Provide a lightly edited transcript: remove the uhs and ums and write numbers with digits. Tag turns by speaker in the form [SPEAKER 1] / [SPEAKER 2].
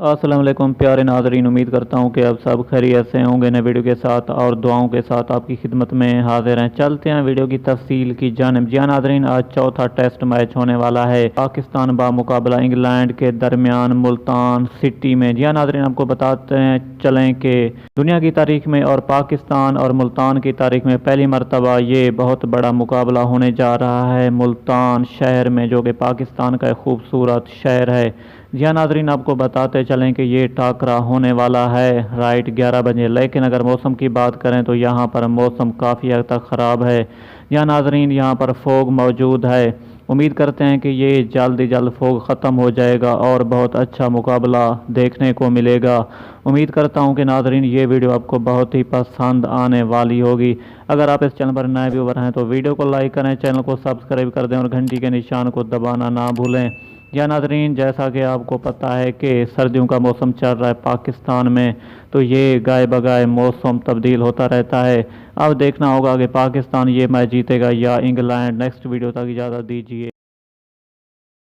[SPEAKER 1] अस्सलाम वालेकुम प्यारे नाज़रीन, उम्मीद करता हूँ कि आप सब खैरियत से होंगे। नए वीडियो के साथ और दुआओं के साथ आपकी खिदमत में हाजिर हैं। चलते हैं वीडियो की तफसील की जानिब। जी हाँ नाज़रीन, आज चौथा टेस्ट मैच होने वाला है पाकिस्तान बा मुकाबला इंग्लैंड के दरमियान मुल्तान सिटी में। जी हाँ नाज़रीन, आपको बताते हैं चलें कि दुनिया की तारीख में और पाकिस्तान और मुल्तान की तारीख में पहली मरतबा ये बहुत बड़ा मुकाबला होने जा रहा है मुल्तान शहर में, जो कि पाकिस्तान का एक खूबसूरत शहर है। जी हाँ नाज़रीन, आपको बताते चलें कि ये टाकरा होने वाला है राइट 11 बजे। लेकिन अगर मौसम की बात करें तो यहाँ पर मौसम काफ़ी हद तक ख़राब है। यहाँ नाज़रीन, यहाँ पर फोग मौजूद है। उम्मीद करते हैं कि ये जल्द फोग ख़त्म हो जाएगा और बहुत अच्छा मुकाबला देखने को मिलेगा। उम्मीद करता हूँ कि नाज़रीन ये वीडियो आपको बहुत ही पसंद आने वाली होगी। अगर आप इस चैनल पर नए व्यूवर हैं तो वीडियो को लाइक करें, चैनल को सब्सक्राइब कर दें और घंटी के निशान को दबाना ना भूलें। या नाज़रीन, जैसा कि आपको पता है कि सर्दियों का मौसम चल रहा है पाकिस्तान में, तो ये गाय बगाए मौसम तब्दील होता रहता है। अब देखना होगा कि पाकिस्तान ये मैच जीतेगा या इंग्लैंड। नेक्स्ट वीडियो तक इजाज़त दीजिए।